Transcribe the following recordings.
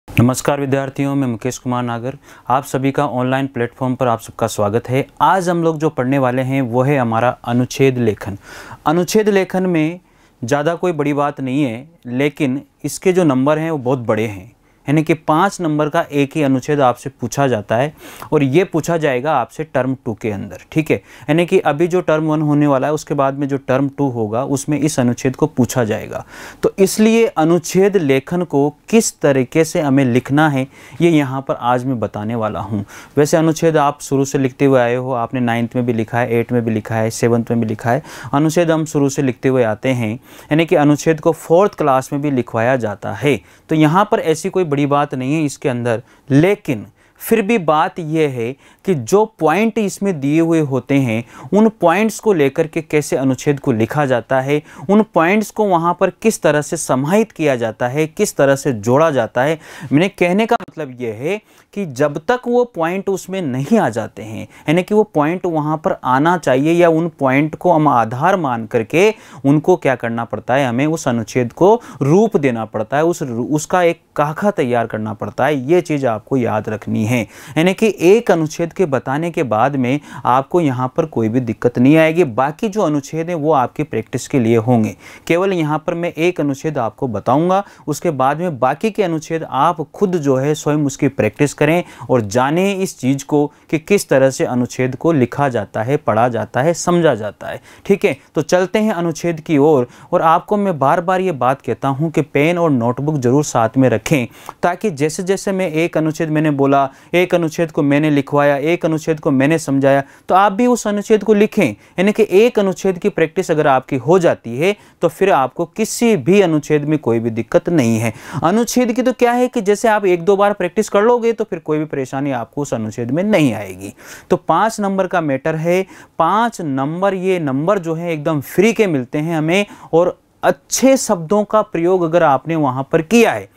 नमस्कार विद्यार्थियों, मैं मुकेश कुमार नागर, आप सभी का ऑनलाइन प्लेटफॉर्म पर आप सबका स्वागत है। आज हम लोग जो पढ़ने वाले हैं वो है हमारा अनुच्छेद लेखन। अनुच्छेद लेखन में ज़्यादा कोई बड़ी बात नहीं है, लेकिन इसके जो नंबर हैं वो बहुत बड़े हैं। यानी कि 5 नंबर का एक ही अनुच्छेद आपसे पूछा जाता है और ये पूछा जाएगा आपसे टर्म 2 के अंदर, ठीक है। यानी कि अभी जो टर्म 1 होने वाला है उसके बाद में जो टर्म 2 होगा उसमें इस अनुच्छेद को पूछा जाएगा। तो इसलिए अनुच्छेद लेखन को किस तरीके से हमें लिखना है ये यहाँ पर आज मैं बताने वाला हूँ। वैसे अनुच्छेद आप शुरू से लिखते हुए आए हो, आपने 9th में भी लिखा है, 8th में भी लिखा है, 7th में भी लिखा है। अनुच्छेद हम शुरू से लिखते हुए आते हैं, यानी कि अनुच्छेद को 4th क्लास में भी लिखवाया जाता है। तो यहाँ पर ऐसी कोई बड़ी बात नहीं है इसके अंदर, लेकिन फिर भी बात यह है कि जो पॉइंट इसमें दिए हुए होते हैं उन पॉइंट्स को लेकर के कैसे अनुच्छेद को लिखा जाता है, उन पॉइंट्स को वहाँ पर किस तरह से समाहित किया जाता है, किस तरह से जोड़ा जाता है। मैंने कहने का मतलब यह है कि जब तक वो पॉइंट उसमें नहीं आ जाते हैं, यानी कि वो पॉइंट वहाँ पर आना चाहिए, या उन पॉइंट को हम आधार मान करके उनको क्या करना पड़ता है, हमें उस अनुच्छेद को रूप देना पड़ता है, उसका एक खाका तैयार करना पड़ता है। ये चीज़ आपको याद रखनी है। यानी कि एक अनुच्छेद के बताने के बाद में आपको यहाँ पर कोई भी दिक्कत नहीं आएगी। बाकी जो अनुच्छेद हैं वो आपकी प्रैक्टिस के लिए होंगे। केवल यहाँ पर मैं एक अनुच्छेद आपको बताऊंगा, उसके बाद में बाकी के अनुच्छेद आप खुद जो है स्वयं उसकी प्रैक्टिस करें और जानें इस चीज़ को कि किस तरह से अनुच्छेद को लिखा जाता है, पढ़ा जाता है, समझा जाता है। ठीक है, तो चलते हैं अनुच्छेद की ओर। और आपको मैं बार बार ये बात कहता हूँ कि पेन और नोटबुक जरूर साथ में रखें, ताकि जैसे जैसे मैं एक अनुच्छेद मैंने बोला, एक अनुच्छेद को मैंने लिखवाया, एक अनुच्छेद को मैंने समझाया, तो आप भी उस अनुच्छेद को लिखें। यानी कि एक अनुच्छेद की प्रैक्टिस अगर आपकी हो जाती है तो फिर आपको किसी भी अनुच्छेद में कोई भी दिक्कत नहीं है। अनुच्छेद की तो क्या है कि जैसे आप 1-2 बार प्रैक्टिस कर लोगे तो फिर कोई भी परेशानी आपको उस अनुच्छेद में नहीं आएगी। तो 5 नंबर का मैटर है। 5 नंबर, ये नंबर जो है एकदम फ्री के मिलते हैं हमें, और अच्छे शब्दों का प्रयोग अगर आपने वहां पर किया है,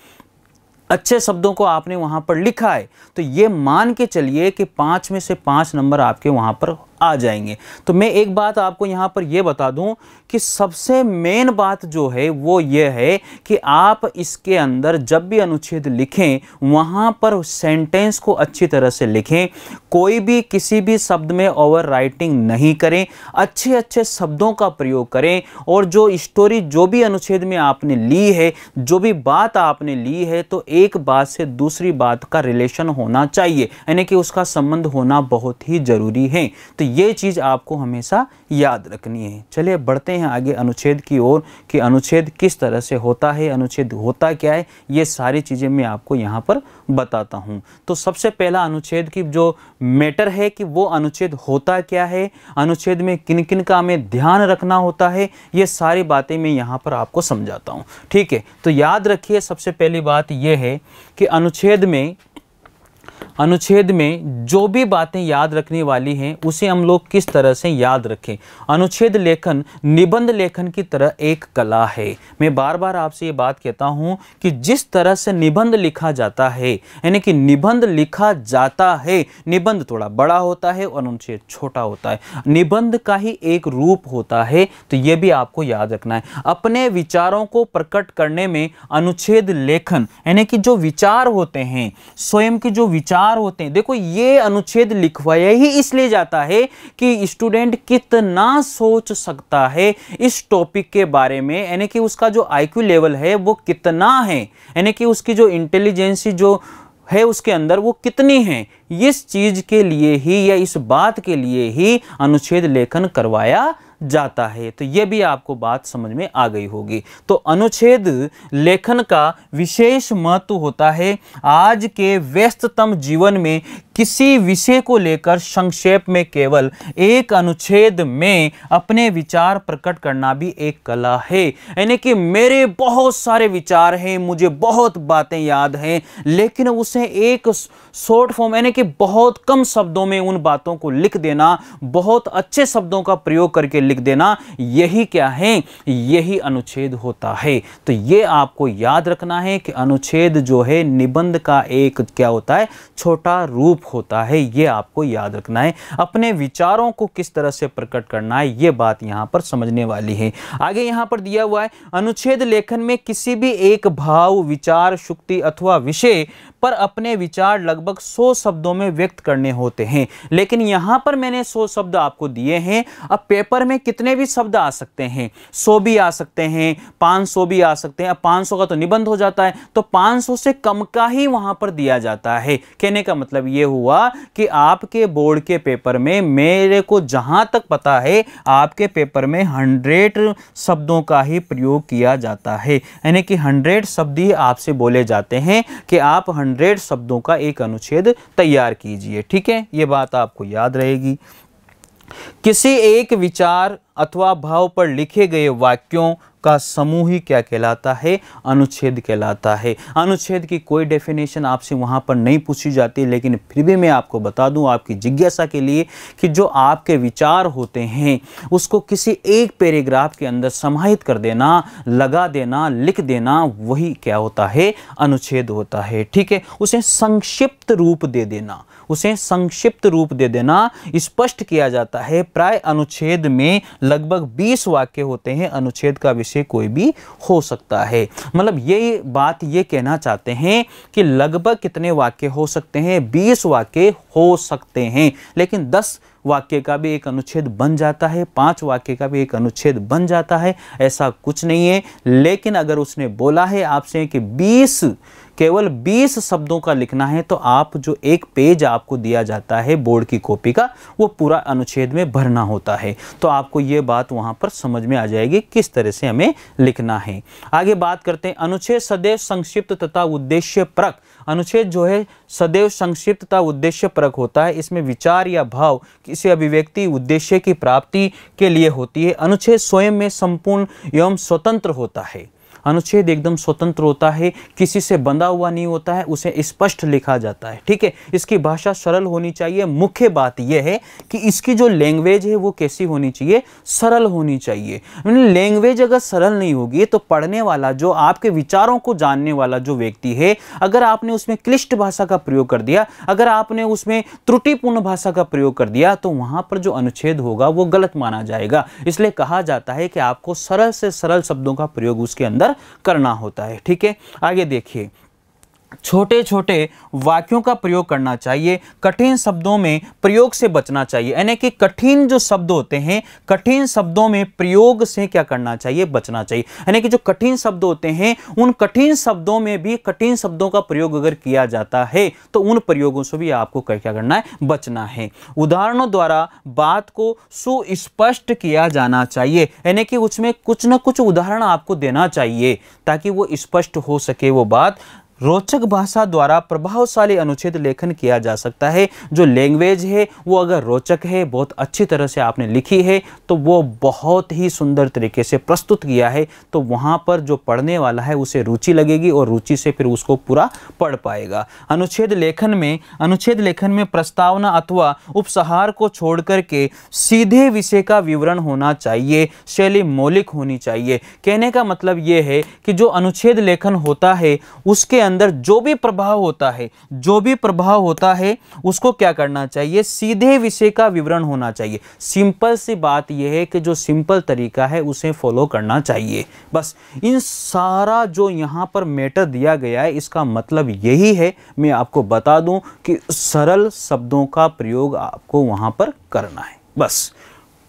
अच्छे शब्दों को आपने वहां पर लिखा है, तो ये मान के चलिए कि 5 में से 5 नंबर आपके वहां पर आ जाएंगे। तो मैं एक बात आपको यहाँ पर यह बता दूं कि सबसे मेन बात जो है वो ये है कि आप इसके अंदर जब भी अनुच्छेद लिखें वहाँ पर सेंटेंस को अच्छी तरह से लिखें। कोई भी किसी भी शब्द में ओवर राइटिंग नहीं करें, अच्छे अच्छे शब्दों का प्रयोग करें। और जो स्टोरी जो भी अनुच्छेद में आपने ली है, जो भी बात आपने ली है, तो एक बात से दूसरी बात का रिलेशन होना चाहिए, यानी कि उसका संबंध होना बहुत ही जरूरी है। तो ये चीज आपको हमेशा याद रखनी है। चलिए बढ़ते हैं आगे अनुच्छेद की ओर कि अनुच्छेद किस तरह से होता है, अनुच्छेद होता क्या है, ये सारी चीजें मैं आपको यहाँ पर बताता हूँ। तो सबसे पहला अनुच्छेद की जो मैटर है कि वो अनुच्छेद होता क्या है, अनुच्छेद में किन किन का हमें ध्यान रखना होता है, ये सारी बातें मैं यहाँ पर आपको समझाता हूँ। ठीक है, तो याद रखिए सबसे पहली बात यह है कि अनुच्छेद में जो भी बातें याद रखने वाली हैं उसे हम लोग किस तरह से याद रखें। अनुच्छेद लेखन निबंध लेखन की तरह एक कला है। मैं बार बार आपसे ये बात कहता हूं कि जिस तरह से निबंध लिखा जाता है, यानी कि निबंध लिखा जाता है, निबंध थोड़ा बड़ा होता है और अनुच्छेद छोटा होता है, निबंध का ही एक रूप होता है। तो ये भी आपको याद रखना है। अपने विचारों को प्रकट करने में अनुच्छेद लेखन, यानी कि जो विचार होते हैं, स्वयं के जो विचार होते हैं, देखो ये अनुच्छेद लिखवाया ही इसलिए जाता है कि स्टूडेंट कितना सोच सकता है इस टॉपिक के बारे में, यानी कि उसका जो आईक्यू लेवल है वो कितना है, यानी कि उसकी जो इंटेलिजेंसी जो है उसके अंदर वो कितनी है। इस चीज के लिए ही या इस बात के लिए ही अनुच्छेद लेखन करवाया जाता है। तो यह भी आपको बात समझ में आ गई होगी। तो अनुच्छेद लेखन का विशेष महत्व होता है। आज के व्यस्ततम जीवन में किसी विषय को लेकर संक्षेप में केवल एक अनुच्छेद में अपने विचार प्रकट करना भी एक कला है। यानी कि मेरे बहुत सारे विचार हैं, मुझे बहुत बातें याद हैं, लेकिन उसे एक शॉर्ट फॉर्म यानी कि बहुत कम शब्दों में उन बातों को लिख देना, बहुत अच्छे शब्दों का प्रयोग करके लिख देना, यही क्या है, यही अनुच्छेद होता है। तो ये आपको याद रखना है कि अनुच्छेद जो है निबंध का एक क्या होता है, छोटा रूप होता है। ये आपको याद रखना है। अपने विचारों को किस तरह से प्रकट करना है, ये बात यहां पर समझने वाली है। आगे यहां पर दिया हुआ है, अनुच्छेद लेखन में किसी भी एक भाव, विचार, शुक्ति अथवा विषय पर अपने विचार लगभग 100 शब्दों में व्यक्त करने होते हैं। लेकिन यहां पर मैंने 100 शब्द आपको दिए हैं। अब पेपर में कितने भी शब्द आ सकते हैं, 100 भी आ सकते हैं, 500 भी आ सकते हैं। अब 500 का तो निबंध हो जाता है, तो 500 से कम का ही वहां पर दिया जाता है। कहने का मतलब यह हुआ कि आपके बोर्ड के पेपर में, मेरे को जहां तक पता है, आपके पेपर में 100 शब्दों का ही प्रयोग किया जाता है। यानी कि 100 शब्द ही आपसे बोले जाते हैं कि आप 100 शब्दों का एक अनुच्छेद तैयार कीजिए। ठीक है, यह बात आपको याद रहेगी। किसी एक विचार अथवा भाव पर लिखे गए वाक्यों का समूह ही क्या कहलाता है, अनुच्छेद कहलाता है। अनुच्छेद की कोई डेफिनेशन आपसे वहां पर नहीं पूछी जाती, लेकिन फिर भी मैं आपको बता दूं आपकी जिज्ञासा के लिए कि जो आपके विचार होते हैं उसको किसी एक पैराग्राफ के अंदर समाहित कर देना, लगा देना, लिख देना, वही क्या होता है, अनुच्छेद होता है। ठीक है, उसे संक्षिप्त रूप दे देना, उसे संक्षिप्त रूप दे देना, स्पष्ट किया जाता है। प्राय अनुच्छेद में लगभग 20 वाक्य होते हैं। अनुच्छेद का विषय कोई भी हो सकता है। मतलब ये बात ये कहना चाहते हैं कि लगभग कितने वाक्य हो सकते हैं, 20 वाक्य हो सकते हैं। लेकिन 10 वाक्य का भी एक अनुच्छेद बन जाता है, 5 वाक्य का भी एक अनुच्छेद बन जाता है, ऐसा कुछ नहीं है। लेकिन अगर उसने बोला है आपसे कि केवल 20 शब्दों का लिखना है, तो आप जो एक पेज आपको दिया जाता है बोर्ड की कॉपी का, वो पूरा अनुच्छेद में भरना होता है। तो आपको ये बात वहां पर समझ में आ जाएगी किस तरह से हमें लिखना है। आगे बात करते हैं, अनुच्छेद सदैव संक्षिप्त तथा उद्देश्यपरक। अनुच्छेद जो है सदैव संक्षिप्त तथा उद्देश्यपरक होता है। इसमें विचार या भाव किसी अभिव्यक्ति उद्देश्य की प्राप्ति के लिए होती है। अनुच्छेद स्वयं में संपूर्ण एवं स्वतंत्र होता है। अनुच्छेद एकदम स्वतंत्र होता है, किसी से बंधा हुआ नहीं होता है, उसे स्पष्ट लिखा जाता है। ठीक है, इसकी भाषा सरल होनी चाहिए। मुख्य बात यह है कि इसकी जो लैंग्वेज है वो कैसी होनी चाहिए, सरल होनी चाहिए। लैंग्वेज अगर सरल नहीं होगी तो पढ़ने वाला, जो आपके विचारों को जानने वाला जो व्यक्ति है, अगर आपने उसमें क्लिष्ट भाषा का प्रयोग कर दिया, अगर आपने उसमें त्रुटिपूर्ण भाषा का प्रयोग कर दिया, तो वहां पर जो अनुच्छेद होगा वो गलत माना जाएगा। इसलिए कहा जाता है कि आपको सरल से सरल शब्दों का प्रयोग उसके अंदर करना होता है। ठीक है, आगे देखिए, छोटे छोटे वाक्यों का प्रयोग करना चाहिए। कठिन शब्दों में प्रयोग से बचना चाहिए। यानी कि कठिन जो शब्द होते हैं, कठिन शब्दों में प्रयोग से क्या करना चाहिए, बचना चाहिए। यानी कि जो कठिन शब्द होते हैं, उन कठिन शब्दों में भी कठिन शब्दों का प्रयोग अगर किया जाता है तो उन प्रयोगों से भी आपको क्या करना है, बचना है। उदाहरणों द्वारा बात को सुस्पष्ट किया जाना चाहिए। यानी कि उसमें कुछ ना कुछ उदाहरण आपको देना चाहिए ताकि वो स्पष्ट हो सके वो बात। रोचक भाषा द्वारा प्रभावशाली अनुच्छेद लेखन किया जा सकता है। जो लैंग्वेज है वो अगर रोचक है, बहुत अच्छी तरह से आपने लिखी है, तो वो बहुत ही सुंदर तरीके से प्रस्तुत किया है, तो वहाँ पर जो पढ़ने वाला है उसे रुचि लगेगी और रुचि से फिर उसको पूरा पढ़ पाएगा। अनुच्छेद लेखन में प्रस्तावना अथवा उपसंहार को छोड़ करके सीधे विषय का विवरण होना चाहिए। शैली मौलिक होनी चाहिए। कहने का मतलब ये है कि जो अनुच्छेद लेखन होता है उसके अंदर जो भी प्रभाव होता है उसको क्या करना चाहिए, सीधे विषय का विवरण होना चाहिए। सिंपल सी बात यह है कि जो सिंपल तरीका है उसे फॉलो करना चाहिए। बस इन सारा जो यहां पर मैटर दिया गया है, इसका मतलब यही है, मैं आपको बता दूं कि सरल शब्दों का प्रयोग आपको वहां पर करना है। बस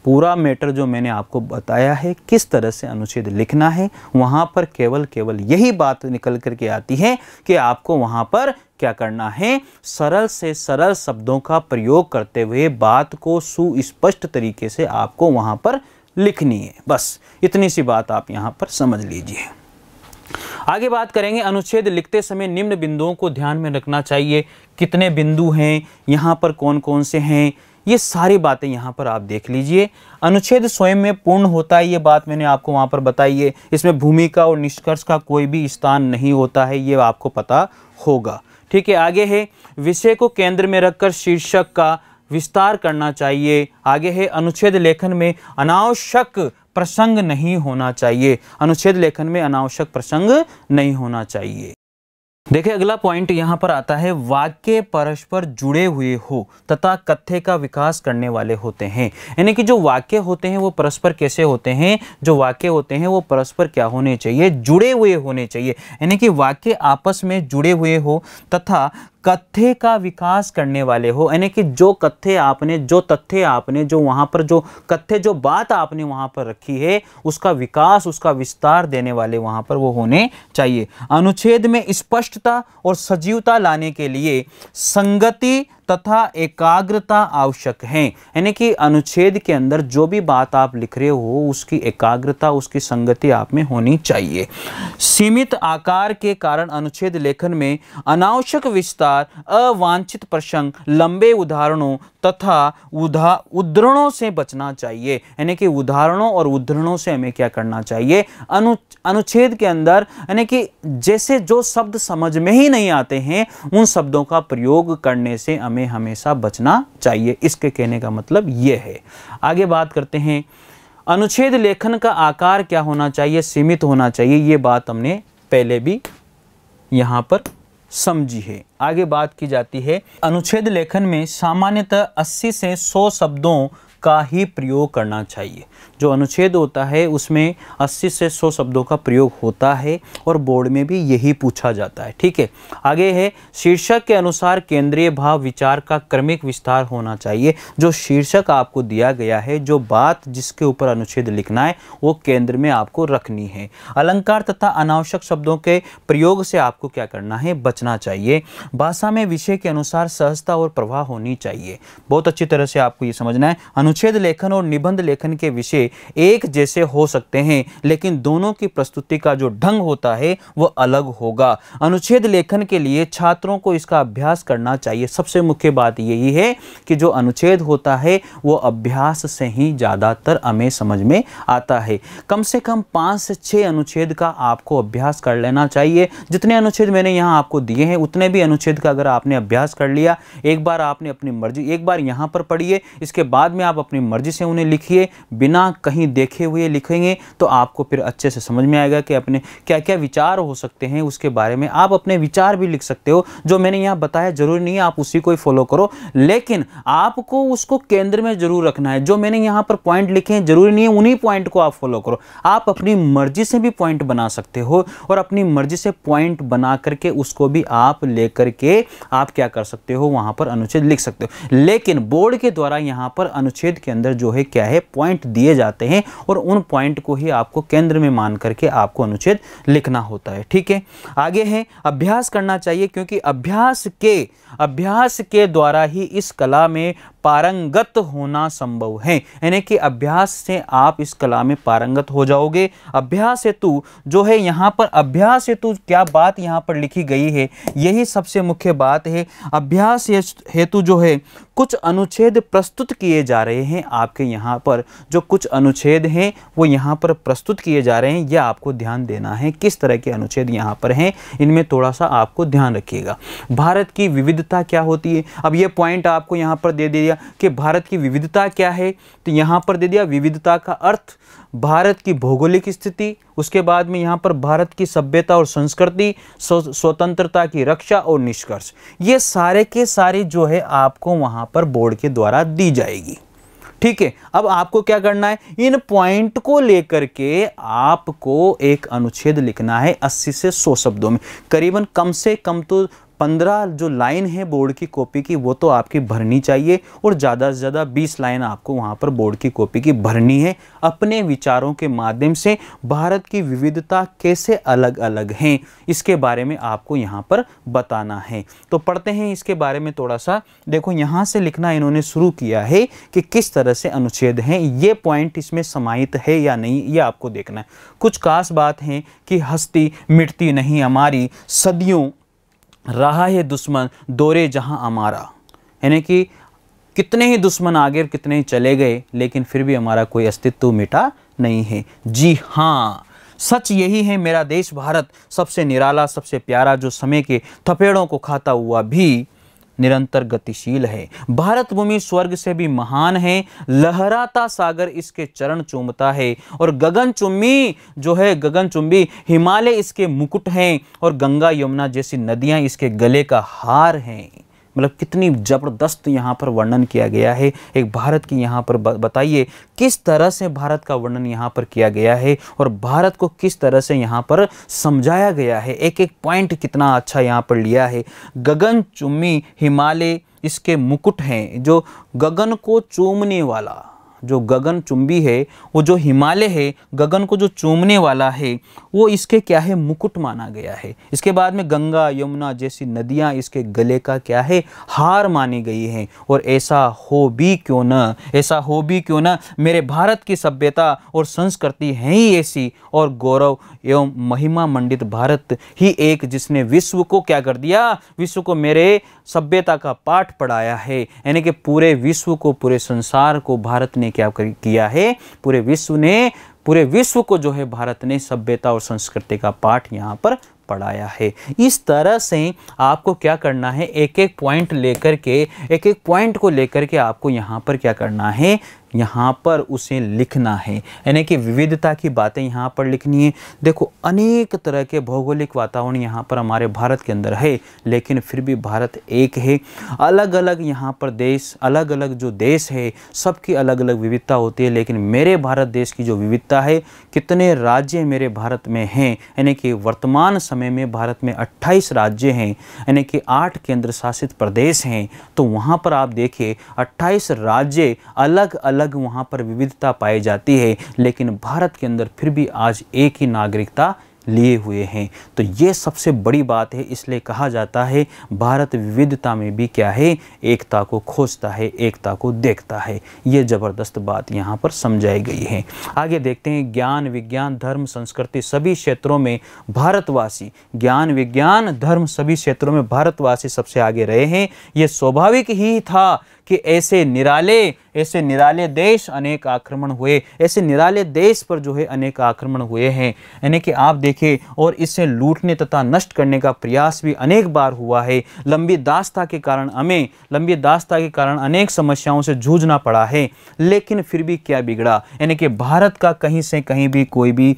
पूरा मैटर जो मैंने आपको बताया है किस तरह से अनुच्छेद लिखना है, वहाँ पर केवल यही बात निकल करके आती है कि आपको वहाँ पर क्या करना है, सरल से सरल शब्दों का प्रयोग करते हुए बात को सुस्पष्ट तरीके से आपको वहाँ पर लिखनी है। बस इतनी सी बात आप यहाँ पर समझ लीजिए। आगे बात करेंगे, अनुच्छेद लिखते समय निम्न बिंदुओं को ध्यान में रखना चाहिए। कितने बिंदु हैं, यहाँ पर कौन कौन से हैं, ये सारी बातें यहाँ पर आप देख लीजिए। अनुच्छेद स्वयं में पूर्ण होता है, ये बात मैंने आपको वहाँ पर बताई है। इसमें भूमिका और निष्कर्ष का कोई भी स्थान नहीं होता है, ये आपको पता होगा। ठीक है, आगे है, विषय को केंद्र में रखकर शीर्षक का विस्तार करना चाहिए। आगे है अनुच्छेद लेखन में अनावश्यक प्रसंग नहीं होना चाहिए। अनुच्छेद लेखन में अनावश्यक प्रसंग नहीं होना चाहिए। देखिए अगला पॉइंट यहाँ पर आता है, वाक्य परस्पर जुड़े हुए हो तथा कथ्य का विकास करने वाले होते हैं। यानी कि जो वाक्य होते हैं वो परस्पर कैसे होते हैं, जो वाक्य होते हैं वो परस्पर क्या होने चाहिए, जुड़े हुए होने चाहिए। यानी कि वाक्य आपस में जुड़े हुए हो तथा कथ्य का विकास करने वाले हो। यानी कि जो कथ्य आपने, जो तथ्य आपने, जो वहाँ पर जो कथ्य, जो बात आपने वहाँ पर रखी है, उसका विकास, उसका विस्तार देने वाले वहाँ पर वो होने चाहिए। अनुच्छेद में स्पष्टता और सजीवता लाने के लिए संगति तथा एकाग्रता आवश्यक है। यानी कि अनुच्छेद के अंदर जो भी बात आप लिख रहे हो उसकी एकाग्रता, उसकी संगति आप में होनी चाहिए। सीमित आकार के कारण अनुच्छेद लेखन में अनावश्यक विस्तार, अवांछित प्रसंग, लंबे उदाहरणों तथा उद्धरणों से बचना चाहिए। यानी कि उदाहरणों और उद्धरणों से हमें क्या करना चाहिए, अनुच्छेद के अंदर यानी कि जैसे जो शब्द समझ में ही नहीं आते हैं उन शब्दों का प्रयोग करने से हमें हमेशा बचना चाहिए। इसके कहने का मतलब यह है। आगे बात करते हैं, अनुच्छेद लेखन का आकार क्या होना चाहिए, सीमित होना चाहिए। ये बात हमने पहले भी यहां पर समझी है। आगे बात की जाती है, अनुच्छेद लेखन में सामान्यतः 80 से 100 शब्दों का ही प्रयोग करना चाहिए। जो अनुच्छेद होता है उसमें 80 से 100 शब्दों का प्रयोग होता है और बोर्ड में भी यही पूछा जाता है। ठीक है, आगे है, शीर्षक के अनुसार केंद्रीय भाव विचार का क्रमिक विस्तार होना चाहिए। जो शीर्षक आपको दिया गया है, जो बात जिसके ऊपर अनुच्छेद लिखना है वो केंद्र में आपको रखनी है। अलंकार तथा अनावश्यक शब्दों के प्रयोग से आपको क्या करना है, बचना चाहिए। भाषा में विषय के अनुसार सहजता और प्रवाह होनी चाहिए। बहुत अच्छी तरह से आपको ये समझना है, अनुच्छेद लेखन और निबंध लेखन के विषय एक जैसे हो सकते हैं लेकिन दोनों की प्रस्तुति का जो ढंग होता है वो अलग होगा। अनुच्छेद लेखन के लिए छात्रों को इसका अभ्यास करना चाहिए। सबसे मुख्य बात यही है कि जो अनुच्छेद होता है वो अभ्यास से ही ज़्यादातर हमें समझ में आता है। कम से कम 5 से 6 अनुच्छेद का आपको अभ्यास कर लेना चाहिए। जितने अनुच्छेद मैंने यहाँ आपको दिए हैं उतने भी अनुच्छेद का अगर आपने अभ्यास कर लिया, एक बार आपने अपनी मर्जी, एक बार यहाँ पर पढ़िए, इसके बाद में आप अपनी मर्जी से उन्हें लिखिए, बिना कहीं देखे हुए लिखेंगे तो आपको फिर अच्छे से समझ में आएगा कि अपने क्या क्या विचार हो सकते हैं। उसके बारे में आप अपने विचार भी लिख सकते हो। जो मैंने यहाँ बताया जरूरी नहीं है आप उसी को ही फॉलो करो, लेकिन आपको उसको केंद्र में जरूर रखना है। जो मैंने यहाँ पर पॉइंट लिखे हैं जरूरी नहीं है उन्हीं पॉइंट को आप फॉलो करो। आप अपनी मर्जी से भी पॉइंट बना सकते हो और अपनी मर्जी से पॉइंट बना करके उसको भी आप लेकर के आप क्या कर सकते हो, वहां पर अनुच्छेद लिख सकते हो। लेकिन बोर्ड के द्वारा यहाँ पर अनुच्छेद के अंदर जो है क्या है, पॉइंट दिए जाते हैं और उन पॉइंट को ही आपको केंद्र में मान करके आपको अनुच्छेद लिखना होता है। ठीक है, आगे है, अभ्यास करना चाहिए क्योंकि अभ्यास के द्वारा ही इस कला में पारंगत होना संभव है। यानी कि अभ्यास से आप इस कला में पारंगत हो जाओगे। अभ्यास हेतु जो है यहाँ पर, अभ्यास हेतु क्या बात यहाँ पर लिखी गई है, यही सबसे मुख्य बात है। अभ्यास हेतु जो है कुछ अनुच्छेद प्रस्तुत किए जा रहे हैं। आपके यहाँ पर जो कुछ अनुच्छेद हैं वो यहाँ पर प्रस्तुत किए जा रहे हैं, यह आपको ध्यान देना है किस तरह के अनुच्छेद यहाँ पर हैं, इनमें थोड़ा सा आपको ध्यान रखिएगा। भारत की विविधता क्या होती है, अब ये पॉइंट आपको यहाँ पर दे दिया कि भारत की विविधता क्या है, तो यहाँ पर दे दिया विविधता का अर्थ भारत की भौगोलिक स्थिति, उसके बाद में यहाँ पर भारत की सभ्यता और संस्कृति, स्वतंत्रता की रक्षा और निष्कर्ष। ये सारे के सारे जो है आपको वहाँ पर बोर्ड के द्वारा दी जाएगी। ठीक है, अब आपको क्या करना है, इन पॉइंट को लेकर के आपको एक अनुच्छेद लिखना है 80 से 100 शब्दों में। करीबन कम से कम तो 15 जो लाइन है बोर्ड की कॉपी की वो तो आपकी भरनी चाहिए और ज़्यादा से ज़्यादा 20 लाइन आपको वहाँ पर बोर्ड की कॉपी की भरनी है। अपने विचारों के माध्यम से भारत की विविधता कैसे अलग अलग हैं इसके बारे में आपको यहाँ पर बताना है। तो पढ़ते हैं इसके बारे में थोड़ा सा। देखो यहाँ से लिखना इन्होंने शुरू किया है कि किस तरह से अनुच्छेद हैं, ये पॉइंट इसमें समाहित है या नहीं ये आपको देखना है। कुछ खास बात है कि हस्ती मिटती नहीं हमारी, सदियों रहा है दुश्मन दौरे जहां हमारा। यानी कि कितने ही दुश्मन आगे कितने ही चले गए लेकिन फिर भी हमारा कोई अस्तित्व मिटा नहीं है। जी हाँ, सच यही है मेरा देश भारत, सबसे निराला सबसे प्यारा, जो समय के थपेड़ों को खाता हुआ भी निरंतर गतिशील है। भारत भूमि स्वर्ग से भी महान है, लहराता सागर इसके चरण चूमता है, और गगनचुंबी जो है, गगनचुंबी हिमालय इसके मुकुट हैं, और गंगा यमुना जैसी नदियां इसके गले का हार हैं। मतलब कितनी ज़बरदस्त यहाँ पर वर्णन किया गया है एक भारत की। यहाँ पर बताइए किस तरह से भारत का वर्णन यहाँ पर किया गया है और भारत को किस तरह से यहाँ पर समझाया गया है। एक एक पॉइंट कितना अच्छा यहाँ पर लिया है। गगनचुंबी हिमालय इसके मुकुट हैं, जो गगन को चूमने वाला, जो गगनचुंबी है वो जो हिमालय है, गगन को जो चूमने वाला है, वो इसके क्या है, मुकुट माना गया है। इसके बाद में गंगा यमुना जैसी नदियां इसके गले का क्या है, हार मानी गई हैं। और ऐसा हो भी क्यों न, ऐसा हो भी क्यों न, मेरे भारत की सभ्यता और संस्कृति है ही ऐसी, और गौरव एवं महिमा मंडित भारत ही एक जिसने विश्व को क्या कर दिया, विश्व को मेरे सभ्यता का पाठ पढ़ाया है। यानी कि पूरे विश्व को, पूरे संसार को भारत ने क्या किया है, पूरे विश्व को जो है भारत ने सभ्यता और संस्कृति का पाठ यहाँ पर पढ़ाया है। इस तरह से आपको क्या करना है, एक एक पॉइंट लेकर के, एक एक पॉइंट को लेकर के आपको यहाँ पर क्या करना है, यहाँ पर उसे लिखना है। यानी कि विविधता की बातें यहाँ पर लिखनी है। देखो अनेक तरह के भौगोलिक वातावरण यहाँ पर हमारे भारत के अंदर है, लेकिन फिर भी भारत एक है। अलग अलग यहाँ पर देश, अलग अलग जो देश है, सबकी अलग अलग विविधता होती है, लेकिन मेरे भारत देश की जो विविधता है, कितने राज्य मेरे भारत में हैं, यानी कि वर्तमान समय में भारत में 28 राज्य हैं, यानी कि 8 केंद्र शासित प्रदेश हैं। तो वहाँ पर आप देखिए 28 राज्य, अलग अलग वहाँ पर विविधता पाई जाती है, लेकिन भारत के अंदर फिर भी आज एक ही नागरिकता लिए हुए हैं। तो ये सबसे बड़ी बात है। इसलिए कहा जाता है भारत विविधता में भी क्या है, एकता को खोजता है, एकता को देखता है। ये ज़बरदस्त बात यहाँ पर समझाई गई है। आगे देखते हैं, ज्ञान विज्ञान धर्म संस्कृति सभी क्षेत्रों में भारतवासी, ज्ञान विज्ञान धर्म सभी क्षेत्रों में भारतवासी सबसे आगे रहे हैं। ये स्वाभाविक ही था कि ऐसे निराले देश अनेक आक्रमण हुए, ऐसे निराले देश पर जो है अनेक आक्रमण हुए हैं। यानी कि आप देखिए, और इसे लूटने तथा नष्ट करने का प्रयास भी अनेक बार हुआ है। लंबी दास्ता के कारण अनेक समस्याओं से जूझना पड़ा है, लेकिन फिर भी क्या बिगड़ा, यानी कि भारत का कहीं से कहीं भी कोई भी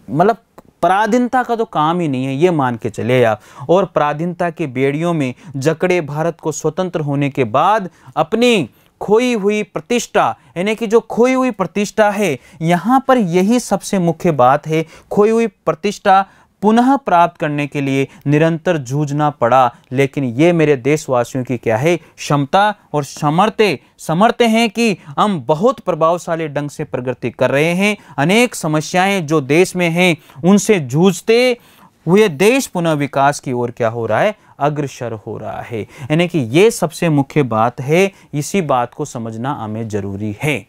मतलब पराधीनता का तो काम ही नहीं है, ये मान के चले आप। और पराधीनता के बेड़ियों में जकड़े भारत को स्वतंत्र होने के बाद अपनी खोई हुई प्रतिष्ठा, यानी कि जो खोई हुई प्रतिष्ठा है, यहाँ पर यही सबसे मुख्य बात है। खोई हुई प्रतिष्ठा पुनः प्राप्त करने के लिए निरंतर जूझना पड़ा, लेकिन ये मेरे देशवासियों की क्या है, क्षमता और समर्थ हैं कि हम बहुत प्रभावशाली ढंग से प्रगति कर रहे हैं। अनेक समस्याएं जो देश में हैं, उनसे जूझते हुए देश पुनः विकास की ओर क्या हो रहा है, अग्रसर हो रहा है। यानी कि ये सबसे मुख्य बात है, इसी बात को समझना हमें जरूरी है।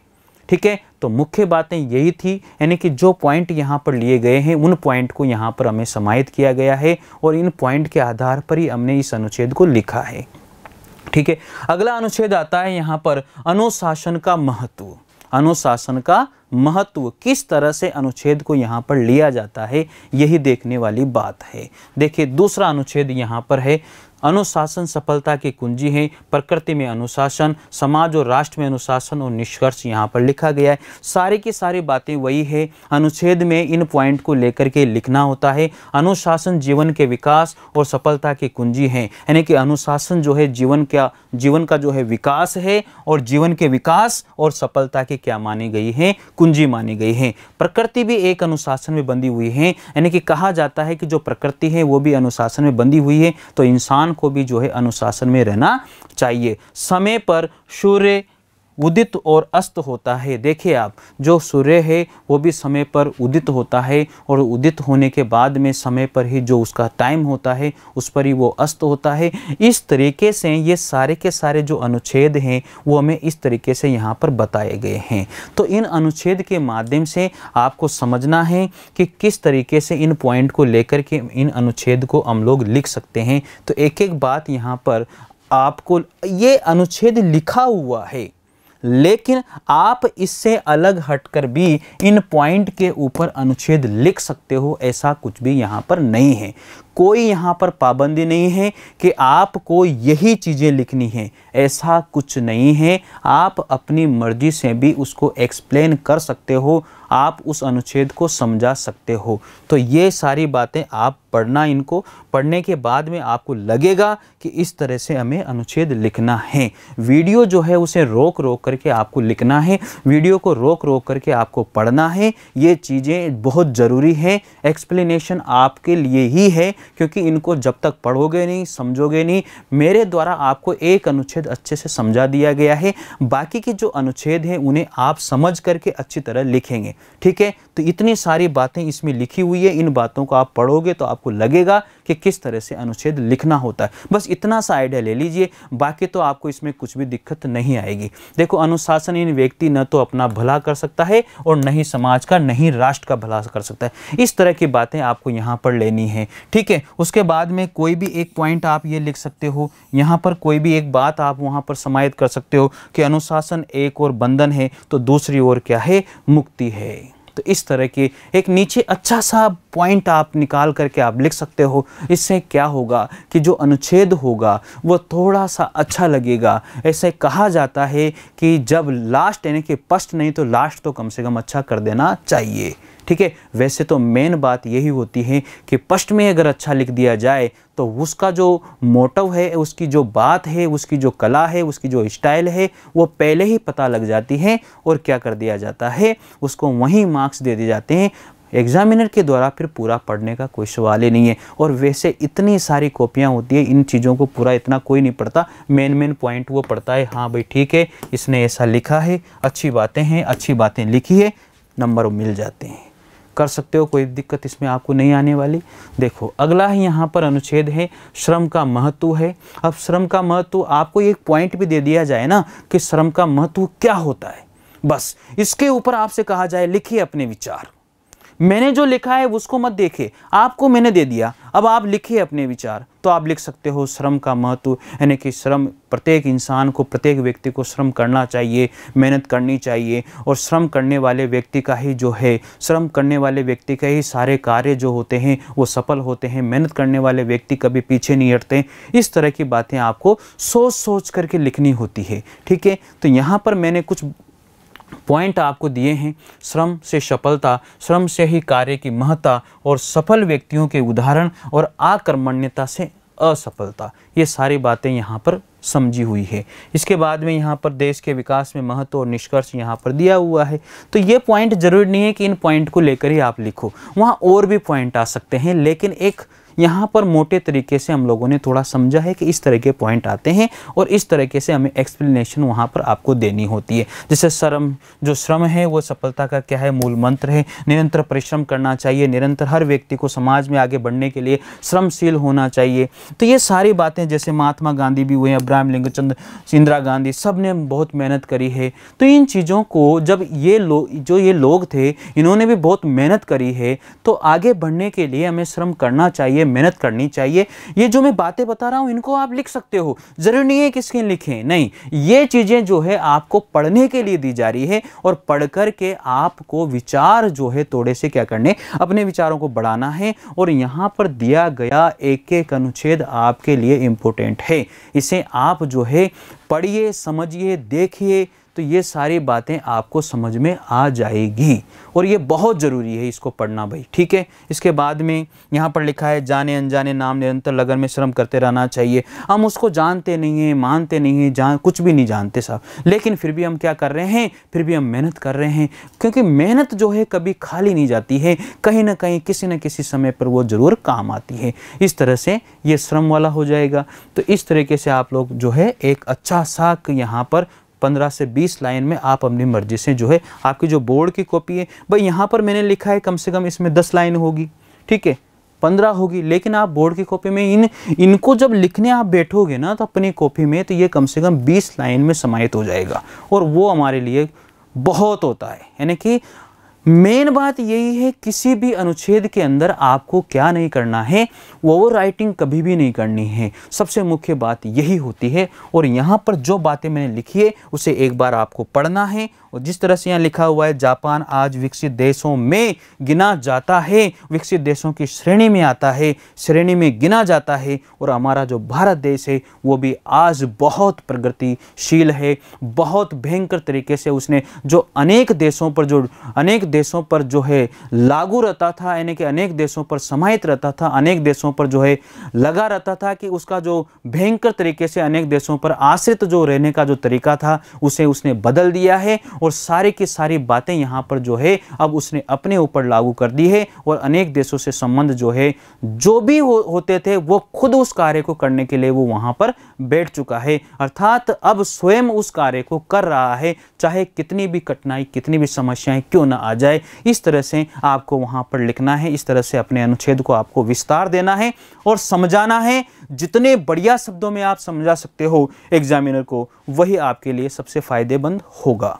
ठीक है, तो मुख्य बातें यही थी, यानी कि जो पॉइंट यहाँ पर लिए गए हैं, उन पॉइंट को यहाँ पर हमें समाहित किया गया है, और इन पॉइंट के आधार पर ही हमने इस अनुच्छेद को लिखा है। ठीक है, अगला अनुच्छेद आता है यहाँ पर अनुशासन का महत्व। अनुशासन का महत्व किस तरह से अनुच्छेद को यहाँ पर लिया जाता है, यही देखने वाली बात है। देखिए दूसरा अनुच्छेद यहाँ पर है, अनुशासन सफलता की कुंजी है। प्रकृति में अनुशासन, समाज और राष्ट्र में अनुशासन और निष्कर्ष यहाँ पर लिखा गया है। सारी की सारी बातें वही है। अनुच्छेद में इन पॉइंट को लेकर के लिखना होता है। अनुशासन जीवन के विकास और सफलता की कुंजी है, यानी कि अनुशासन जो है जीवन का जो है विकास है, और जीवन के विकास और सफलता की क्या मानी गई है, कुंजी मानी गई है। प्रकृति भी एक अनुशासन में बंधी हुई है, यानी कि कहा जाता है कि जो प्रकृति है वो भी अनुशासन में बंधी हुई है, तो इंसान को भी जो है अनुशासन में रहना चाहिए। समय पर सूर्य उदित और अस्त होता है। देखिए आप, जो सूर्य है वो भी समय पर उदित होता है, और उदित होने के बाद में समय पर ही जो उसका टाइम होता है उस पर ही वो अस्त होता है। इस तरीके से ये सारे के सारे जो अनुच्छेद हैं वो हमें इस तरीके से यहाँ पर बताए गए हैं। तो इन अनुच्छेद के माध्यम से आपको समझना है कि किस तरीके से इन पॉइंट को लेकर के इन अनुच्छेद को हम लोग लिख सकते हैं। तो एक एक बात यहाँ पर आपको, ये अनुच्छेद लिखा हुआ है, लेकिन आप इससे अलग हटकर भी इन पॉइंट के ऊपर अनुच्छेद लिख सकते हो, ऐसा कुछ भी यहाँ पर नहीं है। कोई यहाँ पर पाबंदी नहीं है कि आपको यही चीज़ें लिखनी है, ऐसा कुछ नहीं है। आप अपनी मर्जी से भी उसको एक्सप्लेन कर सकते हो, आप उस अनुच्छेद को समझा सकते हो। तो ये सारी बातें आप पढ़ना, इनको पढ़ने के बाद में आपको लगेगा कि इस तरह से हमें अनुच्छेद लिखना है। वीडियो जो है उसे रोक रोक करके आपको लिखना है, वीडियो को रोक रोक करके आपको पढ़ना है। ये चीज़ें बहुत ज़रूरी है। एक्सप्लेनेशन आपके लिए ही है, क्योंकि इनको जब तक पढ़ोगे नहीं, समझोगे नहीं, मेरे द्वारा आपको एक अनुच्छेद अच्छे से समझा दिया गया है, बाकी के जो अनुच्छेद हैं उन्हें आप समझ करके अच्छी तरह लिखेंगे। ठीक है, तो इतनी सारी बातें इसमें लिखी हुई है, इन बातों को आप पढ़ोगे तो आपको लगेगा कि किस तरह से अनुच्छेद लिखना होता है। बस इतना सा आइडिया ले लीजिए, बाकी तो आपको इसमें कुछ भी दिक्कत नहीं आएगी। देखो, अनुशासन इन व्यक्ति न तो अपना भला कर सकता है और न ही समाज का, न ही राष्ट्र का भला कर सकता है। इस तरह की बातें आपको यहाँ पर लेनी है। ठीक है, उसके बाद में कोई भी एक पॉइंट आप ये लिख सकते हो, यहाँ पर कोई भी एक बात आप वहाँ पर समाहित कर सकते हो कि अनुशासन एक और बंधन है तो दूसरी ओर क्या है, मुक्ति है। तो इस तरह के एक नीचे अच्छा सा पॉइंट आप निकाल करके आप लिख सकते हो। इससे क्या होगा कि जो अनुच्छेद होगा वो थोड़ा सा अच्छा लगेगा। ऐसे कहा जाता है कि जब लास्ट यानी कि फर्स्ट नहीं तो लास्ट तो कम से कम अच्छा कर देना चाहिए। ठीक है, वैसे तो मेन बात यही होती है कि फर्स्ट में अगर अच्छा लिख दिया जाए तो उसका जो मोटिव है, उसकी जो बात है, उसकी जो कला है, उसकी जो स्टाइल है, वो पहले ही पता लग जाती है और क्या कर दिया जाता है, उसको वहीं मार्क्स दे दिए जाते हैं। एग्जामिनर के द्वारा फिर पूरा पढ़ने का कोई सवाल ही नहीं है। और वैसे इतनी सारी कॉपियाँ होती है, इन चीज़ों को पूरा इतना कोई नहीं पढ़ता। मेन पॉइंट वो पढ़ता है, हाँ भाई ठीक है, इसने ऐसा लिखा है, अच्छी बातें हैं, अच्छी बातें लिखी है, नंबर मिल जाते हैं, कर सकते हो, कोई दिक्कत इसमें आपको नहीं आने वाली। देखो, अगला ही यहाँ पर अनुच्छेद है श्रम का महत्व है। अब श्रम का महत्व आपको एक पॉइंट भी दे दिया जाए ना कि श्रम का महत्व क्या होता है, बस इसके ऊपर आपसे कहा जाए लिखिए अपने विचार। मैंने जो लिखा है उसको मत देखे, आपको मैंने दे दिया, अब आप लिखिए अपने विचार। तो आप लिख सकते हो श्रम का महत्व, यानी कि श्रम, प्रत्येक इंसान को, प्रत्येक व्यक्ति को श्रम करना चाहिए, मेहनत करनी चाहिए, और श्रम करने वाले व्यक्ति का ही जो है, श्रम करने वाले व्यक्ति का ही सारे कार्य जो होते हैं वो सफल होते हैं। मेहनत करने वाले व्यक्ति कभी पीछे नहीं हटते। इस तरह की बातें आपको सोच सोच करके लिखनी होती है। ठीक है, तो यहाँ पर मैंने कुछ पॉइंट आपको दिए हैं। श्रम से सफलता, श्रम से ही कार्य की महत्ता, और सफल व्यक्तियों के उदाहरण, और आकर्मण्यता से असफलता, ये सारी बातें यहाँ पर समझी हुई है। इसके बाद में यहाँ पर देश के विकास में महत्व और निष्कर्ष यहाँ पर दिया हुआ है। तो ये पॉइंट जरूरी नहीं है कि इन पॉइंट को लेकर ही आप लिखो, वहाँ और भी पॉइंट आ सकते हैं, लेकिन एक यहाँ पर मोटे तरीके से हम लोगों ने थोड़ा समझा है कि इस तरह के पॉइंट आते हैं और इस तरीके से हमें एक्सप्लेनेशन वहाँ पर आपको देनी होती है। जैसे श्रम, जो श्रम है वो सफलता का क्या है, मूल मंत्र है। निरंतर परिश्रम करना चाहिए, निरंतर हर व्यक्ति को समाज में आगे बढ़ने के लिए श्रमशील होना चाहिए। तो ये सारी बातें, जैसे महात्मा गांधी भी हुए, अब्राहम लिंकन, इंदिरा गांधी, सब ने बहुत मेहनत करी है। तो इन चीज़ों को जब ये लोग थे, इन्होंने भी बहुत मेहनत करी है, तो आगे बढ़ने के लिए हमें श्रम करना चाहिए, मेहनत करनी चाहिए। ये जो मैं बातें बता रहा हूं इनको आप लिख सकते हो, जरूरी नहीं है किसके लिखें, नहीं, ये चीजें जो है आपको पढ़ने के लिए दी जा रही है, और पढ़ कर के आपको विचार जो है थोड़े से क्या करने, अपने विचारों को बढ़ाना है। और यहां पर दिया गया एक एक अनुच्छेद आपके लिए इंपॉर्टेंट है, इसे आप जो है पढ़िए, समझिए, देखिए, तो ये सारी बातें आपको समझ में आ जाएगी, और ये बहुत ज़रूरी है इसको पढ़ना भाई। ठीक है, इसके बाद में यहाँ पर लिखा है जाने अनजाने नाम निरंतर लगन में श्रम करते रहना चाहिए। हम उसको जानते नहीं हैं, मानते नहीं हैं, कुछ भी नहीं जानते साहब, लेकिन फिर भी हम क्या कर रहे हैं, फिर भी हम मेहनत कर रहे हैं, क्योंकि मेहनत जो है कभी खाली नहीं जाती है, कहीं ना कहीं किसी न किसी समय पर वो ज़रूर काम आती है। इस तरह से ये श्रम वाला हो जाएगा। तो इस तरीके से आप लोग जो है एक अच्छा सा यहाँ पर 15 से 20 लाइन में आप अपनी मर्जी से जो है, आपकी जो बोर्ड की कॉपी है भाई, यहाँ पर मैंने लिखा है कम से कम इसमें 10 लाइन होगी, ठीक है, 15 होगी, लेकिन आप बोर्ड की कॉपी में इनको जब लिखने आप बैठोगे ना तो अपनी कॉपी में, तो ये कम से कम 20 लाइन में समाहित हो जाएगा, और वो हमारे लिए बहुत होता है। यानी कि मेन बात यही है, किसी भी अनुच्छेद के अंदर आपको क्या नहीं करना है, ओवर राइटिंग कभी भी नहीं करनी है। सबसे मुख्य बात यही होती है। और यहाँ पर जो बातें मैंने लिखी है उसे एक बार आपको पढ़ना है। और जिस तरह से यहाँ लिखा हुआ है, जापान आज विकसित देशों में गिना जाता है, विकसित देशों की श्रेणी में आता है, श्रेणी में गिना जाता है। और हमारा जो भारत देश है वो भी आज बहुत प्रगतिशील है, बहुत भयंकर तरीके से उसने जो अनेक देशों पर जो है लागू रहता था, यानी कि अनेक देशों पर समाहित रहता था, अनेक देशों पर जो है लगा रहता था, कि उसका जो भयंकर तरीके से अनेक देशों पर आश्रित जो रहने का जो तरीका था उसे उसने बदल दिया है। और सारी की सारी बातें यहाँ पर जो है अब उसने अपने ऊपर लागू कर दी है। और अनेक देशों से संबंध जो है जो भी होते थे वो खुद उस कार्य को करने के लिए वो वहाँ पर बैठ चुका है, अर्थात अब स्वयं उस कार्य को कर रहा है, चाहे कितनी भी कठिनाई कितनी भी समस्याएं क्यों ना आ जाए। इस तरह से आपको वहाँ पर लिखना है, इस तरह से अपने अनुच्छेद को आपको विस्तार देना है और समझाना है। जितने बढ़िया शब्दों में आप समझा सकते हो एग्जामिनर को, वही आपके लिए सबसे फायदेमंद होगा।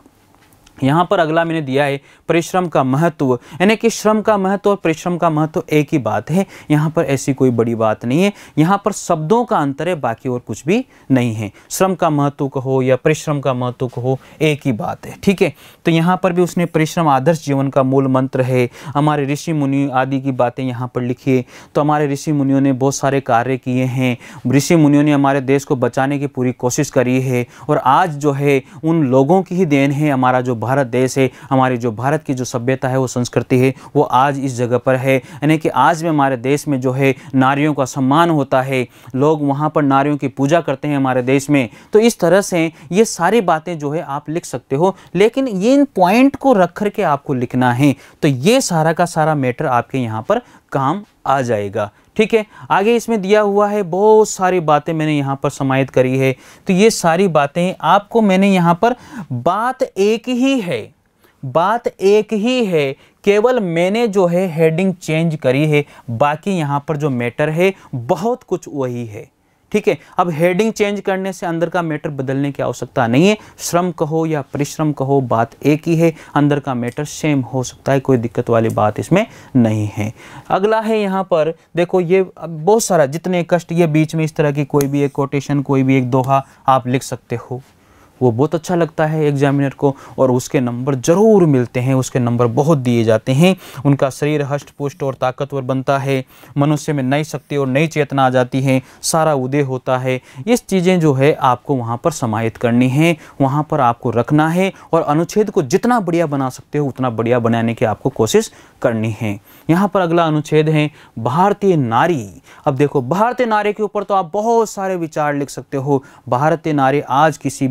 यहाँ पर अगला मैंने दिया है परिश्रम का महत्व, यानी कि श्रम का महत्व और परिश्रम का महत्व एक ही बात है। यहाँ पर ऐसी कोई बड़ी बात नहीं है, यहाँ पर शब्दों का अंतर है, बाकी और कुछ भी नहीं है। श्रम का महत्व कहो या परिश्रम का महत्व कहो, एक ही बात है, ठीक है। तो यहाँ पर भी उसने परिश्रम आदर्श जीवन का मूल मंत्र है। हमारे ऋषि मुनि आदि की बातें यहाँ पर लिखी है। तो हमारे ऋषि मुनियों ने बहुत सारे कार्य किए हैं, ऋषि मुनियों ने हमारे देश को बचाने की पूरी कोशिश करी है। और आज जो है उन लोगों की ही देन है, हमारा जो भारत देश है, हमारी जो भारत की जो सभ्यता है, वो संस्कृति है, वो आज इस जगह पर है। यानी कि आज भी हमारे देश में जो है नारियों का सम्मान होता है, लोग वहाँ पर नारियों की पूजा करते हैं हमारे देश में। तो इस तरह से ये सारी बातें जो है आप लिख सकते हो, लेकिन ये इन पॉइंट को रख करके आपको लिखना है। तो ये सारा का सारा मैटर आपके यहाँ पर काम आ जाएगा, ठीक है। आगे इसमें दिया हुआ है, बहुत सारी बातें मैंने यहाँ पर समाहित करी है। तो ये सारी बातें आपको मैंने यहाँ पर बात एक ही है, केवल मैंने जो है हेडिंग चेंज करी है, बाकी यहाँ पर जो मैटर है बहुत कुछ वही है, ठीक है। अब हेडिंग चेंज करने से अंदर का मैटर बदलने की आवश्यकता नहीं है। श्रम कहो या परिश्रम कहो, बात एक ही है, अंदर का मैटर सेम हो सकता है, कोई दिक्कत वाली बात इसमें नहीं है। अगला है यहाँ पर देखो, ये बहुत सारा जितने कष्ट, ये बीच में इस तरह की कोई भी एक कोटेशन, कोई भी एक दोहा आप लिख सकते हो, वो बहुत अच्छा लगता है एग्जामिनर को, और उसके नंबर जरूर मिलते हैं, उसके नंबर बहुत दिए जाते हैं। उनका शरीर हष्ट पुष्ट और ताकतवर बनता है, मनुष्य में नई शक्ति और नई चेतना आ जाती है, सारा उदय होता है। इस चीज़ें जो है आपको वहाँ पर समाहित करनी है, वहाँ पर आपको रखना है, और अनुच्छेद को जितना बढ़िया बना सकते हो उतना बढ़िया बनाने की आपको कोशिश करनी है। यहाँ पर अगला अनुच्छेद है भारतीय नारी। अब देखो, भारतीय नारी के ऊपर तो आप बहुत सारे विचार लिख सकते हो। भारतीय नारी आज किसी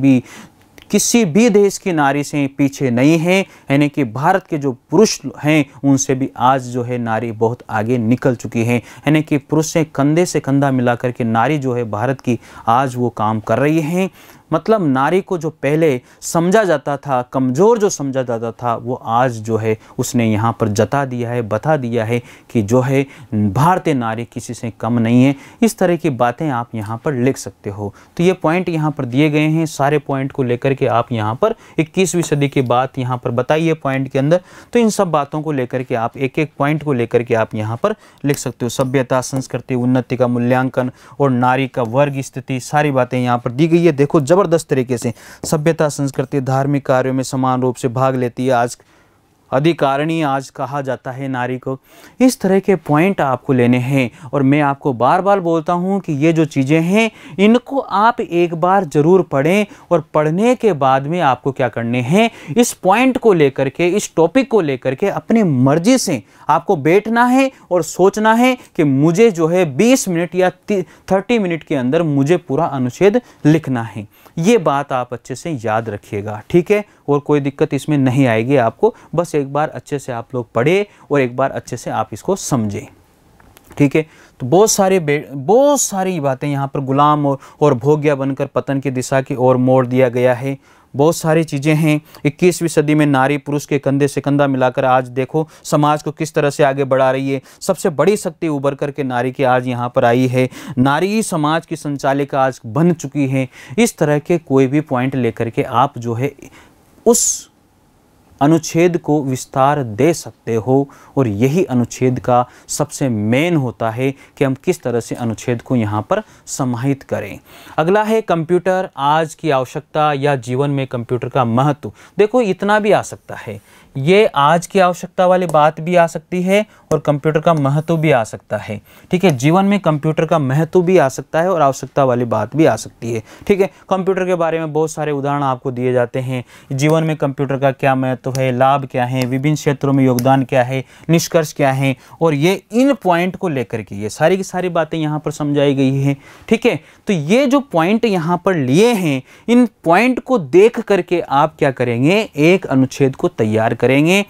भी देश की नारी से पीछे नहीं है, यानी कि भारत के जो पुरुष हैं उनसे भी आज जो है नारी बहुत आगे निकल चुकी है। यानी कि पुरुष से कंधा मिलाकर के नारी जो है भारत की आज वो काम कर रही हैं। मतलब नारी को जो पहले समझा जाता था, कमज़ोर जो समझा जाता था, वो आज जो है उसने यहाँ पर जता दिया है, बता दिया है कि जो है भारतीय नारी किसी से कम नहीं है। इस तरह की बातें आप यहाँ पर लिख सकते हो। तो ये पॉइंट यहाँ पर दिए गए हैं, सारे पॉइंट को लेकर के आप यहाँ पर 21वीं सदी की बात यहाँ पर बताइए पॉइंट के अंदर। तो इन सब बातों को लेकर के आप एक एक पॉइंट को लेकर के आप यहाँ पर लिख सकते हो। सभ्यता, संस्कृति, उन्नति का मूल्यांकन और नारी का वर्ग स्थिति, सारी बातें यहाँ पर दी गई है। देखो जबरदस्त तरीके से सभ्यता, संस्कृति धार्मिक कार्यों में समान रूप से भाग लेती है, आज अधिकारिणी आज कहा जाता है नारी को। इस तरह के पॉइंट आपको लेने हैं, और मैं आपको बार बार बोलता हूं कि ये जो चीज़ें हैं इनको आप एक बार ज़रूर पढ़ें, और पढ़ने के बाद में आपको क्या करने हैं, इस पॉइंट को लेकर के, इस टॉपिक को लेकर के अपनी मर्जी से आपको बैठना है और सोचना है कि मुझे जो है 20 मिनट या 30 मिनट के अंदर मुझे पूरा अनुच्छेद लिखना है। ये बात आप अच्छे से याद रखिएगा, ठीक है। और कोई दिक्कत इसमें नहीं आएगी आपको, बस एक बार अच्छे से आप लोग पढ़े और एक बार अच्छे से आप इसको समझें, ठीक है। तो बहुत सारी बातें यहाँ पर गुलाम और भोग्या बनकर पतन की दिशा की ओर मोड़ दिया गया है। बहुत सारी चीज़ें हैं। 21वीं सदी में नारी पुरुष के कंधे से कंधा मिलाकर आज देखो समाज को किस तरह से आगे बढ़ा रही है। सबसे बड़ी शक्ति उभर करके नारी की आज यहाँ पर आई है। नारी ही समाज की संचालिका आज बन चुकी है। इस तरह के कोई भी पॉइंट लेकर के आप जो है उस अनुच्छेद को विस्तार दे सकते हो। और यही अनुच्छेद का सबसे मेन होता है कि हम किस तरह से अनुच्छेद को यहाँ पर समाहित करें। अगला है कंप्यूटर, आज की आवश्यकता या जीवन में कंप्यूटर का महत्व। देखो इतना भी आ सकता है, ये आज की आवश्यकता वाली बात भी आ सकती है और कंप्यूटर का महत्व भी आ सकता है। ठीक है, जीवन में कंप्यूटर का महत्व भी आ सकता है और आवश्यकता वाली बात भी आ सकती है। ठीक है, कंप्यूटर के बारे में बहुत सारे उदाहरण आपको दिए जाते हैं। जीवन में कंप्यूटर का क्या महत्व है, लाभ क्या है, विभिन्न क्षेत्रों में योगदान क्या है, निष्कर्ष क्या है, और ये इन पॉइंट को लेकर के ये सारी की सारी बातें यहाँ पर समझाई गई है। ठीक है, तो ये जो पॉइंट यहाँ पर लिए हैं, इन पॉइंट को देख करके आप क्या करेंगे, एक अनुच्छेद को तैयार करेंगे।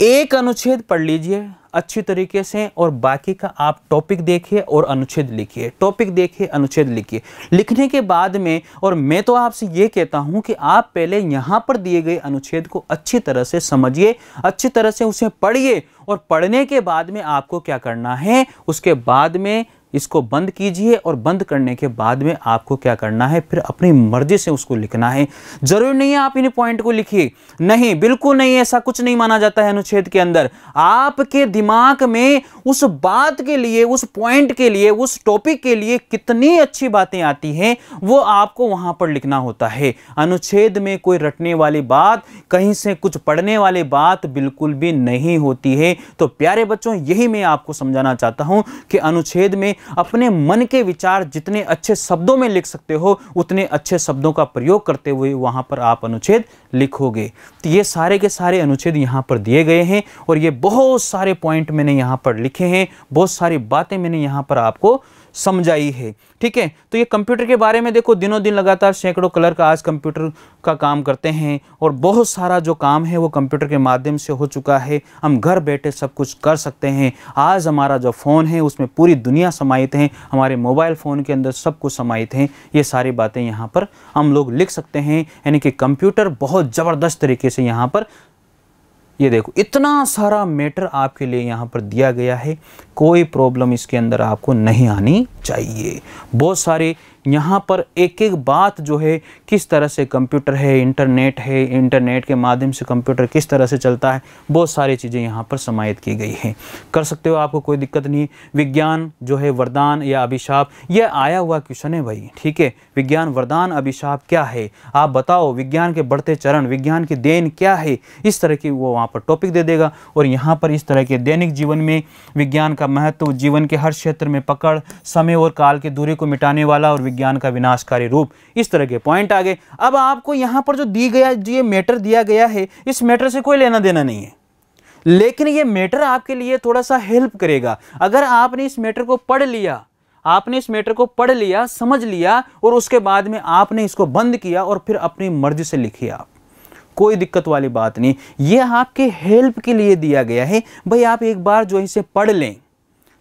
एक अनुच्छेद पढ़ लीजिए अच्छी तरीके से और बाकी का आप टॉपिक देखिए और अनुच्छेद लिखिए, टॉपिक देखिए, अनुच्छेद लिखिए। लिखने के बाद में, और मैं तो आपसे ये कहता हूं कि आप पहले यहाँ पर दिए गए अनुच्छेद को अच्छी तरह से समझिए, अच्छी तरह से उसे पढ़िए, और पढ़ने के बाद में आपको क्या करना है, उसके बाद में इसको बंद कीजिए, और बंद करने के बाद में आपको क्या करना है, फिर अपनी मर्जी से उसको लिखना है। जरूरी नहीं है आप इन पॉइंट को लिखिए, नहीं, बिल्कुल नहीं, ऐसा कुछ नहीं माना जाता है अनुच्छेद के अंदर। आपके दिमाग में उस बात के लिए, उस पॉइंट के लिए, उस टॉपिक के लिए कितनी अच्छी बातें आती हैं, वो आपको वहां पर लिखना होता है। अनुच्छेद में कोई रटने वाली बात, कहीं से कुछ पढ़ने वाली बात बिल्कुल भी नहीं होती है। तो प्यारे बच्चों, यही मैं आपको समझाना चाहता हूं कि अनुच्छेद में अपने मन के विचार जितने अच्छे शब्दों में लिख सकते हो, उतने अच्छे शब्दों का प्रयोग करते हुए वहां पर आप अनुच्छेद लिखोगे। तो ये सारे के सारे अनुच्छेद यहां पर दिए गए हैं, और ये बहुत सारे पॉइंट मैंने यहां पर लिखे हैं, बहुत सारी बातें मैंने यहां पर आपको समझाई है। ठीक है, तो ये कंप्यूटर के बारे में देखो, दिनों दिन लगातार सैकड़ों क्लर्क आज कंप्यूटर का काम करते हैं, और बहुत सारा जो काम है वो कंप्यूटर के माध्यम से हो चुका है। हम घर बैठे सब कुछ कर सकते हैं। आज हमारा जो फ़ोन है उसमें पूरी दुनिया समाहित है, हमारे मोबाइल फ़ोन के अंदर सब कुछ समाहित है। ये सारी बातें यहाँ पर हम लोग लिख सकते हैं, यानी कि कंप्यूटर बहुत ज़बरदस्त तरीके से यहाँ पर, ये देखो इतना सारा मैटर आपके लिए यहाँ पर दिया गया है, कोई प्रॉब्लम इसके अंदर आपको नहीं आनी चाहिए। बहुत सारे यहाँ पर एक एक बात जो है, किस तरह से कंप्यूटर है, इंटरनेट के माध्यम से कंप्यूटर किस तरह से चलता है, बहुत सारी चीज़ें यहाँ पर समाहित की गई हैं। कर सकते हो, आपको कोई दिक्कत नहीं। विज्ञान जो है वरदान या अभिशाप, यह आया हुआ क्वेश्चन है भाई। ठीक है, विज्ञान वरदान अभिशाप क्या है, आप बताओ, विज्ञान के बढ़ते चरण, विज्ञान की देन क्या है, इस तरह की वो वहाँ पर टॉपिक दे देगा। और यहाँ पर इस तरह के दैनिक जीवन में विज्ञान का महत्व, जीवन के हर क्षेत्र में पकड़, समय और काल की दूरी को मिटाने वाला और विज्ञान का विनाशकारी रूप, इस तरह के पॉइंट आ गए। अब आपको यहां पर जो दी गया, जो ये मैटर दिया गया है, इस मैटर से कोई लेना देना नहीं है, लेकिन ये मैटर आपके लिए थोड़ा सा हेल्प करेगा। अगर आपने इस मैटर को पढ़ लिया, आपने इस मैटर को पढ़ लिया, समझ लिया, और उसके बाद में आपने इसको बंद किया और फिर अपनी मर्जी से लिखिए, आप कोई दिक्कत वाली बात नहीं। ये आपके हेल्प के लिए दिया गया है भाई। आप एक बार जो इसे पढ़ लें,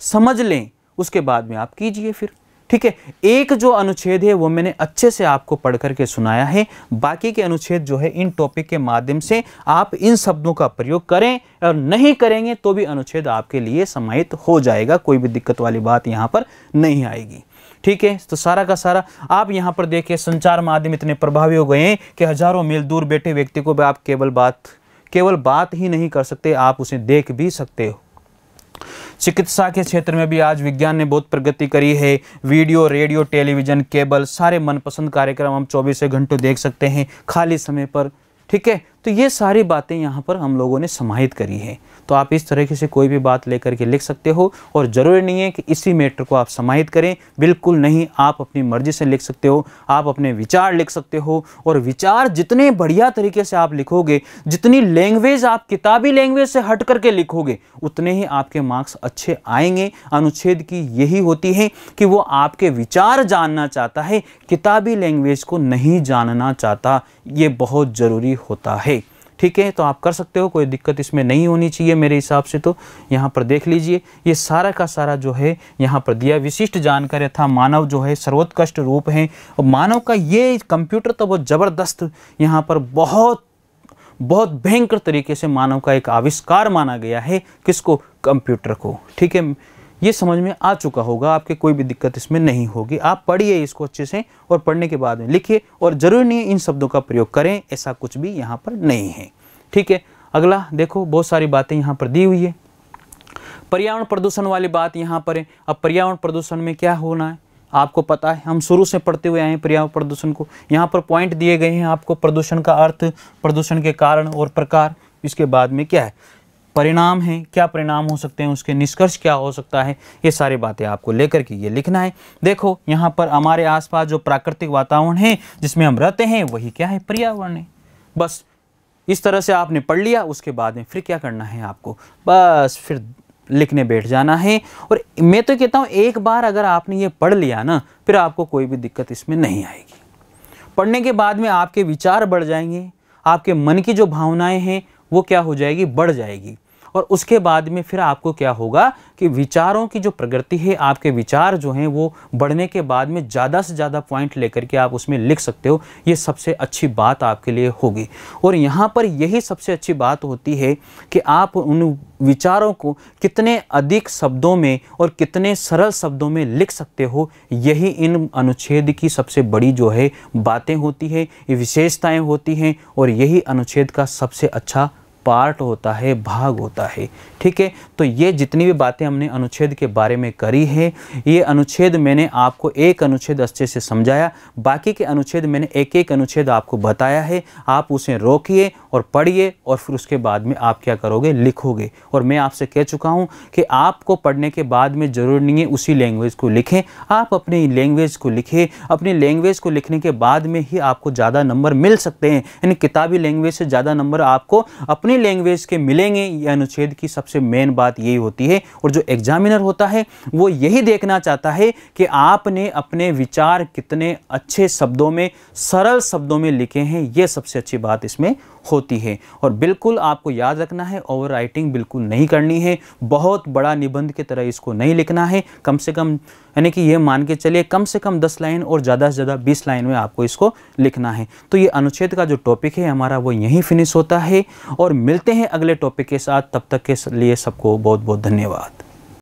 समझ लें, उसके बाद में आप कीजिए फिर। ठीक है, एक जो अनुच्छेद है वो मैंने अच्छे से आपको पढ़ करके सुनाया है, बाकी के अनुच्छेद जो है इन टॉपिक के माध्यम से आप इन शब्दों का प्रयोग करें, और नहीं करेंगे तो भी अनुच्छेद आपके लिए समाहित हो जाएगा, कोई भी दिक्कत वाली बात यहाँ पर नहीं आएगी। ठीक है, तो सारा का सारा आप यहाँ पर देखिए, संचार माध्यम इतने प्रभावी हो गए हैं कि हजारों मील दूर बैठे व्यक्ति को भी आप केवल बात ही नहीं कर सकते, आप उसे देख भी सकते हो। चिकित्सा के क्षेत्र में भी आज विज्ञान ने बहुत प्रगति करी है। वीडियो, रेडियो, टेलीविज़न, केबल, सारे मनपसंद कार्यक्रम हम 24 घंटों देख सकते हैं खाली समय पर। ठीक है, तो ये सारी बातें यहाँ पर हम लोगों ने समाहित करी है। तो आप इस तरीके से कोई भी बात लेकर के लिख सकते हो, और ज़रूरी नहीं है कि इसी मैटर को आप समाहित करें, बिल्कुल नहीं, आप अपनी मर्जी से लिख सकते हो, आप अपने विचार लिख सकते हो। और विचार जितने बढ़िया तरीके से आप लिखोगे, जितनी लैंग्वेज आप किताबी लैंग्वेज से हट करके लिखोगे, उतने ही आपके मार्क्स अच्छे आएंगे। अनुच्छेद की यही होती है कि वो आपके विचार जानना चाहता है, किताबी लैंग्वेज को नहीं जानना चाहता, ये बहुत ज़रूरी होता है। ठीक है, तो आप कर सकते हो, कोई दिक्कत इसमें नहीं होनी चाहिए मेरे हिसाब से। तो यहाँ पर देख लीजिए, ये सारा का सारा जो है यहाँ पर दिया, विशिष्ट जानकारी था। मानव जो है सर्वोत्कृष्ट रूप है, और मानव का ये कंप्यूटर तो बहुत ज़बरदस्त, यहाँ पर बहुत भयंकर तरीके से मानव का एक आविष्कार माना गया है। किसको? कंप्यूटर को। ठीक है, ये समझ में आ चुका होगा, आपके कोई भी दिक्कत इसमें नहीं होगी। आप पढ़िए इसको अच्छे से, और पढ़ने के बाद में लिखिए, और ज़रूरी नहीं इन शब्दों का प्रयोग करें, ऐसा कुछ भी यहाँ पर नहीं है। ठीक है, अगला देखो, बहुत सारी बातें यहाँ पर दी हुई है। पर्यावरण प्रदूषण वाली बात यहाँ पर है। अब पर्यावरण प्रदूषण में क्या होना है आपको पता है, हम शुरू से पढ़ते हुए आए हैं पर्यावरण प्रदूषण को। यहाँ पर पॉइंट दिए गए हैं आपको, प्रदूषण का अर्थ, प्रदूषण के कारण और प्रकार, इसके बाद में क्या है परिणाम है, क्या परिणाम हो सकते हैं, उसके निष्कर्ष क्या हो सकता है, ये सारी बातें आपको लेकर के ये लिखना है। देखो यहाँ पर हमारे आसपास जो प्राकृतिक वातावरण है जिसमें हम रहते हैं वही क्या है पर्यावरण है। बस इस तरह से आपने पढ़ लिया, उसके बाद में फिर क्या करना है आपको, बस फिर लिखने बैठ जाना है। और मैं तो कहता हूँ एक बार अगर आपने ये पढ़ लिया ना, फिर आपको कोई भी दिक्कत इसमें नहीं आएगी। पढ़ने के बाद में आपके विचार बढ़ जाएंगे, आपके मन की जो भावनाएं हैं वो क्या हो जाएगी, बढ़ जाएगी। और उसके बाद में फिर आपको क्या होगा कि विचारों की जो प्रगति है, आपके विचार जो हैं वो बढ़ने के बाद में ज़्यादा से ज़्यादा पॉइंट लेकर के आप उसमें लिख सकते हो। ये सबसे अच्छी बात आपके लिए होगी। और यहाँ पर यही सबसे अच्छी बात होती है कि आप उन विचारों को कितने अधिक शब्दों में और कितने सरल शब्दों में लिख सकते हो, यही इन अनुच्छेद की सबसे बड़ी जो है बातें होती है, ये विशेषताएँ होती हैं। और यही अनुच्छेद का सबसे अच्छा पार्ट होता है, भाग होता है। ठीक है, तो ये जितनी भी बातें हमने अनुच्छेद के बारे में करी है, ये अनुच्छेद मैंने आपको एक अनुच्छेद अच्छे से समझाया, बाकी के अनुच्छेद मैंने एक एक अनुच्छेद आपको बताया है। आप उसे रोकिए और पढ़िए और फिर उसके बाद में आप क्या करोगे, लिखोगे। और मैं आपसे कह चुका हूँ कि आपको पढ़ने के बाद में ज़रूर नहीं है उसी लैंग्वेज को लिखें, आप अपनी लैंग्वेज को लिखें। अपनी लैंग्वेज को लिखने के बाद में ही आपको ज़्यादा नंबर मिल सकते हैं, यानी किताबी लैंग्वेज से ज़्यादा नंबर आपको अपनी लैंग्वेज के मिलेंगे। ये अनुच्छेद की सबसे मेन बात यही होती है। और जो एग्जामिनर होता है वो यही देखना चाहता है कि आपने अपने विचार कितने अच्छे शब्दों में, सरल शब्दों में लिखे हैं, ये सबसे अच्छी बात इसमें होती है। और बिल्कुल आपको याद रखना है, ओवर राइटिंग बिल्कुल नहीं करनी है, बहुत बड़ा निबंध की तरह इसको नहीं लिखना है। कम से कम यानी कि ये मान के चलिए कम से कम 10 लाइन और ज़्यादा से ज़्यादा 20 लाइन में आपको इसको लिखना है। तो ये अनुच्छेद का जो टॉपिक है हमारा वो यहीं फिनिश होता है। और मिलते हैं अगले टॉपिक के साथ, तब तक के लिए सबको बहुत बहुत धन्यवाद।